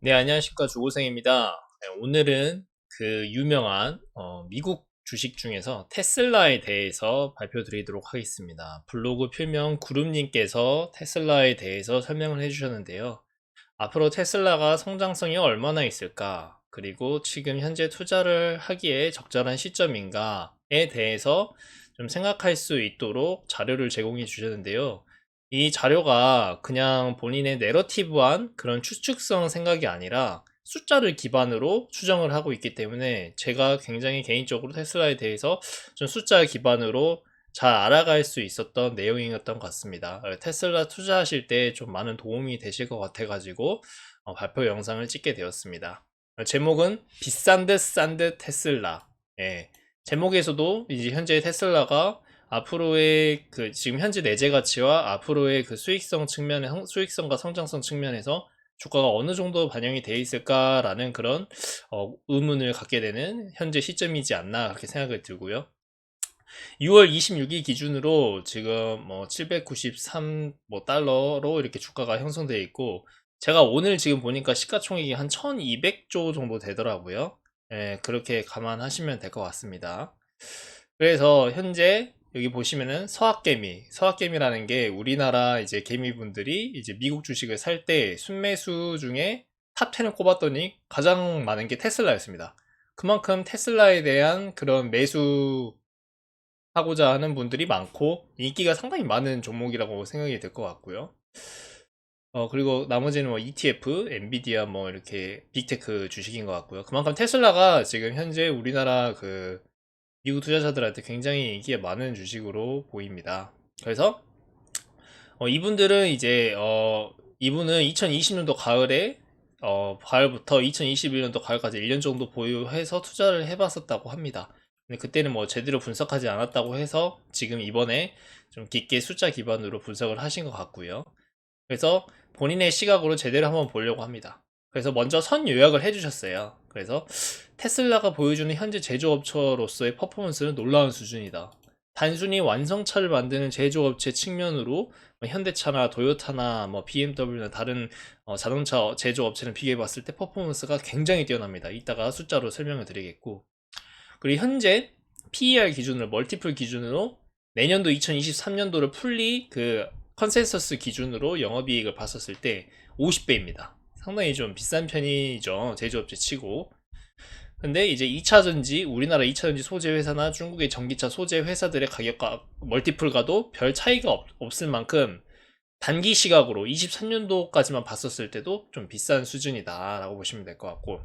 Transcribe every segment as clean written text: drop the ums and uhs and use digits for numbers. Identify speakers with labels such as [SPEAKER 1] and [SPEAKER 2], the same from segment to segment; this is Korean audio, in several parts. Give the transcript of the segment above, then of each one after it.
[SPEAKER 1] 네, 안녕하십니까. 조고생입니다. 네, 오늘은 그 유명한 미국 주식 중에서 테슬라에 대해서 발표드리도록 하겠습니다. 블로그 필명 구름님께서 테슬라에 대해서 설명을 해주셨는데요. 앞으로 테슬라가 성장성이 얼마나 있을까? 그리고 지금 현재 투자를 하기에 적절한 시점인가에 대해서 좀 생각할 수 있도록 자료를 제공해 주셨는데요. 이 자료가 그냥 본인의 내러티브한 그런 추측성 생각이 아니라 숫자를 기반으로 추정을 하고 있기 때문에 제가 굉장히 개인적으로 테슬라에 대해서 좀 숫자 기반으로 잘 알아갈 수 있었던 내용이었던 것 같습니다. 테슬라 투자하실 때 좀 많은 도움이 되실 것 같아가지고 발표 영상을 찍게 되었습니다. 제목은 비싼 듯 싼 듯 테슬라. 예. 제목에서도 이제 현재 테슬라가 앞으로의 그 지금 현재 내재 가치와 앞으로의 그 수익성과 성장성 측면에서 주가가 어느 정도 반영이 되어 있을까라는 그런 의문을 갖게 되는 현재 시점이지 않나 그렇게 생각을 들고요. 6월 26일 기준으로 지금 뭐 793 뭐 달러로 이렇게 주가가 형성되어 있고 제가 오늘 지금 보니까 시가총액이 한 1200조 정도 되더라고요. 예, 그렇게 감안하시면 될 것 같습니다. 그래서 현재 여기 보시면은 서학개미라는 게 우리나라 이제 개미분들이 이제 미국 주식을 살 때 순매수 중에 탑 10을 꼽았더니 가장 많은 게 테슬라였습니다. 그만큼 테슬라에 대한 그런 매수 하고자 하는 분들이 많고 인기가 상당히 많은 종목이라고 생각이 될 것 같고요. 그리고 나머지는 뭐 ETF, 엔비디아 뭐 이렇게 빅테크 주식인 것 같고요. 그만큼 테슬라가 지금 현재 우리나라 그 미국 투자자들한테 굉장히 인기가 많은 주식으로 보입니다. 그래서 이분들은 이제 이분은 2020년도 가을에 가을부터 2021년도 가을까지 1년 정도 보유해서 투자를 해봤었다고 합니다. 근데 그때는 뭐 제대로 분석하지 않았다고 해서 지금 이번에 좀 깊게 숫자 기반으로 분석을 하신 것 같고요. 그래서 본인의 시각으로 제대로 한번 보려고 합니다. 그래서 먼저 선 요약을 해주셨어요. 그래서 테슬라가 보여주는 현재 제조업체로서의 퍼포먼스는 놀라운 수준이다. 단순히 완성차를 만드는 제조업체 측면으로 뭐 현대차나 도요타나 뭐 BMW나 다른 자동차 제조업체를 비교해 봤을 때 퍼포먼스가 굉장히 뛰어납니다. 이따가 숫자로 설명을 드리겠고, 그리고 현재 PER 기준으로 멀티플 기준으로 내년도 2023년도를 풀리 그 컨센서스 기준으로 영업이익을 봤었을 때 50배입니다. 상당히 좀 비싼 편이죠. 제조업체 치고. 근데 이제 2차전지, 우리나라 2차전지 소재 회사나 중국의 전기차 소재 회사들의 가격과 멀티플과도 별 차이가 없을 만큼 단기 시각으로 23년도까지만 봤었을 때도 좀 비싼 수준이다라고 보시면 될 것 같고,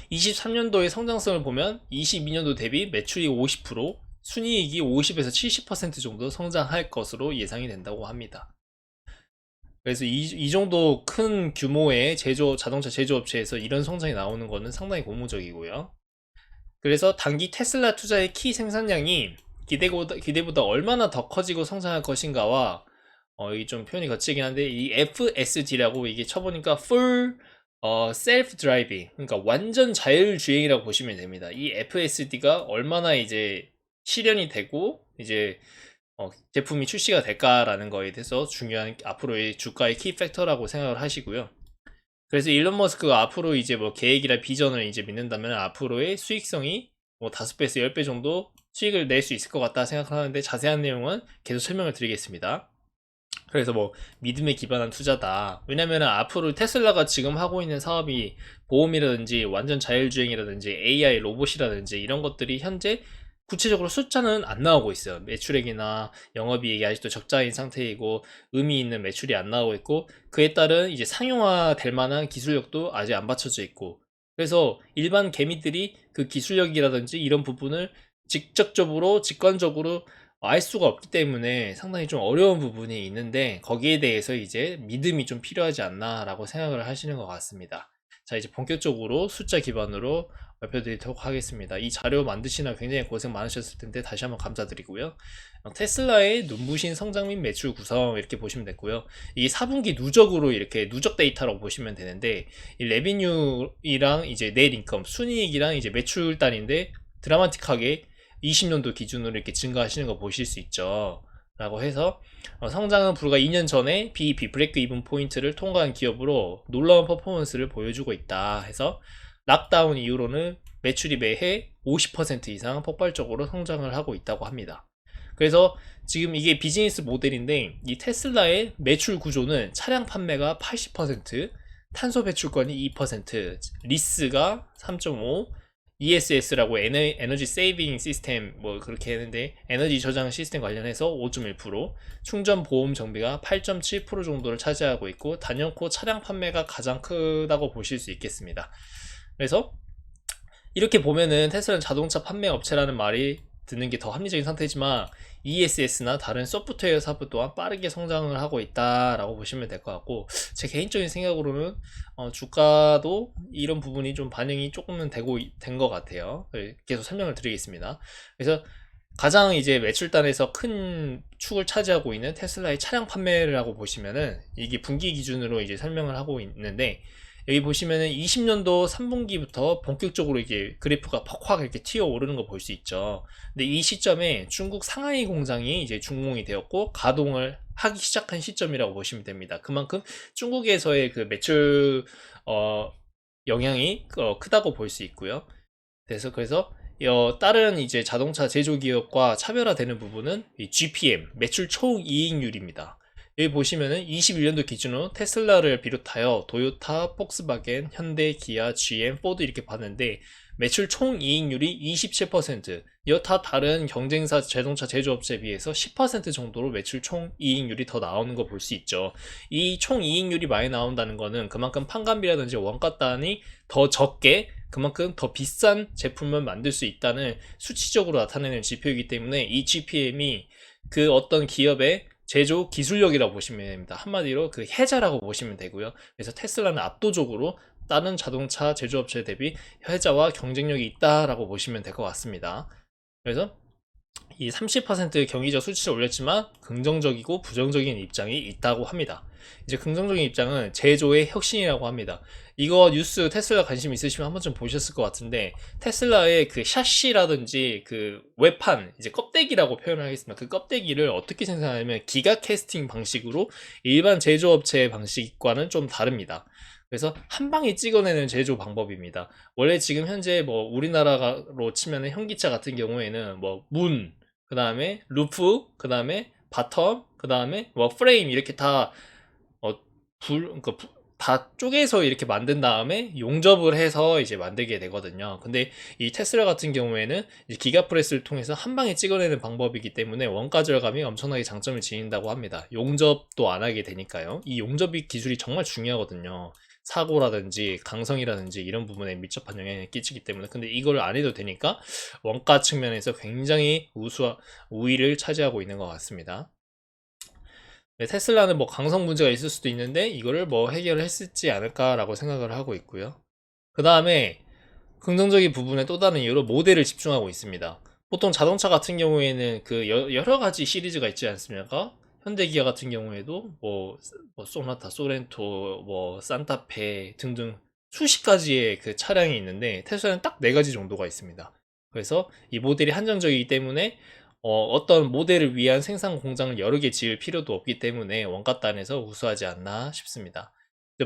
[SPEAKER 1] 23년도의 성장성을 보면 22년도 대비 매출이 50%, 순이익이 50에서 70% 정도 성장할 것으로 예상이 된다고 합니다. 그래서 이 정도 큰 규모의 자동차 제조업체에서 이런 성장이 나오는 것은 상당히 고무적이고요. 그래서 단기 테슬라 투자의 키 생산량이 기대보다 얼마나 더 커지고 성장할 것인가와 이게 좀 표현이 거치긴 한데 이 FSD라고 이게 쳐보니까 Full Self Driving, 그러니까 완전 자율주행이라고 보시면 됩니다. 이 FSD가 얼마나 이제 실현이 되고 이제 제품이 출시가 될까라는 거에 대해서 중요한 앞으로의 주가의 키 팩터라고 생각을 하시고요. 그래서 일론 머스크가 앞으로 이제 뭐 계획이나 비전을 이제 믿는다면 앞으로의 수익성이 뭐 5배에서 10배 정도 수익을 낼 수 있을 것 같다 생각하는데 자세한 내용은 계속 설명을 드리겠습니다. 그래서 뭐 믿음에 기반한 투자다. 왜냐면 앞으로 테슬라가 지금 하고 있는 사업이 보험이라든지 완전 자율주행이라든지 AI 로봇이라든지 이런 것들이 현재 구체적으로 숫자는 안 나오고 있어요. 매출액이나 영업이익이 아직도 적자인 상태이고 의미 있는 매출이 안 나오고 있고 그에 따른 이제 상용화 될 만한 기술력도 아직 안 받쳐져 있고, 그래서 일반 개미들이 그 기술력이라든지 이런 부분을 직접적으로 직관적으로 알 수가 없기 때문에 상당히 좀 어려운 부분이 있는데 거기에 대해서 이제 믿음이 좀 필요하지 않나라고 생각을 하시는 것 같습니다. 자, 이제 본격적으로 숫자 기반으로 발표드리도록 하겠습니다. 이 자료 만드시느라 굉장히 고생 많으셨을 텐데 다시 한번 감사드리고요. 테슬라의 눈부신 성장 및 매출 구성 이렇게 보시면 됐고요. 이 4분기 누적으로 이렇게 누적 데이터라고 보시면 되는데 이 레비뉴이랑 이제 넷 인컴, 순이익이랑 이제 매출 단인데 드라마틱하게 20년도 기준으로 이렇게 증가하시는 거 보실 수 있죠. 라고 해서 성장은 불과 2년 전에 BEP 브레이크 이븐 포인트를 통과한 기업으로 놀라운 퍼포먼스를 보여주고 있다 해서 락다운 이후로는 매출이 매해 50% 이상 폭발적으로 성장을 하고 있다고 합니다. 그래서 지금 이게 비즈니스 모델인데 이 테슬라의 매출 구조는 차량 판매가 80%, 탄소 배출권이 2%, 리스가 3.5, ESS라고 에너지 세이빙 시스템 뭐 그렇게 했는데 에너지 저장 시스템 관련해서 5.1%, 충전 보험 정비가 8.7% 정도를 차지하고 있고 단연코 차량 판매가 가장 크다고 보실 수 있겠습니다. 그래서 이렇게 보면은 테슬라는 자동차 판매 업체라는 말이 듣는 게 더 합리적인 상태지만 ESS나 다른 소프트웨어 사업 또한 빠르게 성장을 하고 있다라고 보시면 될 것 같고, 제 개인적인 생각으로는 주가도 이런 부분이 좀 반영이 조금은 되고 된 것 같아요. 계속 설명을 드리겠습니다. 그래서 가장 이제 매출단에서 큰 축을 차지하고 있는 테슬라의 차량 판매라고 보시면은 이게 분기 기준으로 이제 설명을 하고 있는데, 여기 보시면은 20년도 3분기부터 본격적으로 이게 그래프가 퍽확 이렇게 튀어 오르는 거 볼 수 있죠. 근데 이 시점에 중국 상하이 공장이 이제 준공이 되었고 가동을 하기 시작한 시점이라고 보시면 됩니다. 그만큼 중국에서의 그 매출 영향이 크다고 볼 수 있고요. 그래서 다른 이제 자동차 제조 기업과 차별화되는 부분은 이 GPM 매출 총이익률입니다. 여기 보시면은 21년도 기준으로 테슬라를 비롯하여 도요타, 폭스바겐, 현대, 기아, GM, 포드 이렇게 봤는데 매출 총이익률이 27%, 여타 다른 경쟁사 자동차 제조업체에 비해서 10% 정도로 매출 총이익률이 더 나오는 거 볼 수 있죠. 이 총이익률이 많이 나온다는 거는 그만큼 판관비라든지 원가단이 더 적게 그만큼 더 비싼 제품을 만들 수 있다는 수치적으로 나타내는 지표이기 때문에 이 GPM이 그 어떤 기업의 제조 기술력이라고 보시면 됩니다. 한마디로 그 혜자라고 보시면 되고요. 그래서 테슬라는 압도적으로 다른 자동차 제조업체 대비 혜자와 경쟁력이 있다라고 보시면 될 것 같습니다. 그래서 이 30% 경기적 수치를 올렸지만 긍정적이고 부정적인 입장이 있다고 합니다. 이제 긍정적인 입장은 제조의 혁신이라고 합니다. 이거 뉴스 테슬라 관심 있으시면 한번 좀 보셨을 것 같은데, 테슬라의 그 샤시라든지 그 외판, 이제 껍데기라고 표현을 하겠습니다. 그 껍데기를 어떻게 생산하냐면 기가 캐스팅 방식으로 일반 제조업체의 방식과는 좀 다릅니다. 그래서 한 방에 찍어내는 제조 방법입니다. 원래 지금 현재 뭐 우리나라로 치면은 현기차 같은 경우에는 뭐 문, 그 다음에 루프, 그 다음에 바텀, 그 다음에 뭐 프레임 이렇게 다 그러니까 다 쪼개서 이렇게 만든 다음에 용접을 해서 이제 만들게 되거든요. 근데 이 테슬라 같은 경우에는 이제 기가프레스를 통해서 한 방에 찍어내는 방법이기 때문에 원가 절감이 엄청나게 장점을 지닌다고 합니다. 용접도 안 하게 되니까요. 이 용접이 기술이 정말 중요하거든요. 사고라든지 강성이라든지 이런 부분에 밀접한 영향을 끼치기 때문에. 근데 이걸 안 해도 되니까 원가 측면에서 굉장히 우위를 차지하고 있는 것 같습니다. 네, 테슬라는 뭐 강성 문제가 있을 수도 있는데 이거를 뭐 해결을 했을지 않을까라고 생각을 하고 있고요. 그 다음에 긍정적인 부분에 또 다른 이유로 모델을 집중하고 있습니다. 보통 자동차 같은 경우에는 그 여러 가지 시리즈가 있지 않습니까? 현대기아 같은 경우에도 뭐 소나타, 소렌토, 뭐 산타페 등등 수십 가지의 그 차량이 있는데 테슬라는 딱 네 가지 정도가 있습니다. 그래서 이 모델이 한정적이기 때문에 어떤 모델을 위한 생산 공장을 여러 개 지을 필요도 없기 때문에 원가단에서 우수하지 않나 싶습니다.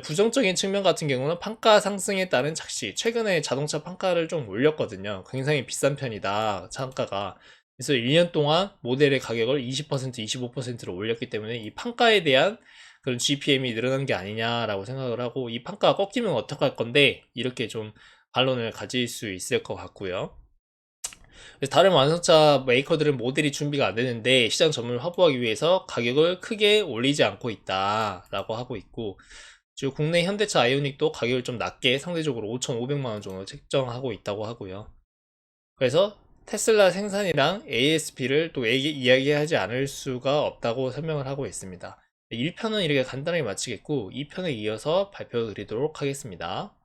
[SPEAKER 1] 부정적인 측면 같은 경우는 판가 상승에 따른 착시. 최근에 자동차 판가를 좀 올렸거든요. 굉장히 비싼 편이다, 차가가. 그래서 1년 동안 모델의 가격을 20%, 25%로 올렸기 때문에 이 판가에 대한 그런 GPM이 늘어난 게 아니냐라고 생각을 하고, 이 판가가 꺾이면 어떡할 건데 이렇게 좀 반론을 가질 수 있을 것 같고요. 다른 완성차 메이커들은 모델이 준비가 안 되는데 시장 점유율을 확보하기 위해서 가격을 크게 올리지 않고 있다라고 하고 있고, 지금 국내 현대차 아이오닉도 가격을 좀 낮게 상대적으로 5,500만원 정도 책정하고 있다고 하고요. 그래서 테슬라 생산이랑 ASP를 또 이야기하지 않을 수가 없다고 설명을 하고 있습니다. 1편은 이렇게 간단하게 마치겠고 2편에 이어서 발표 드리도록 하겠습니다.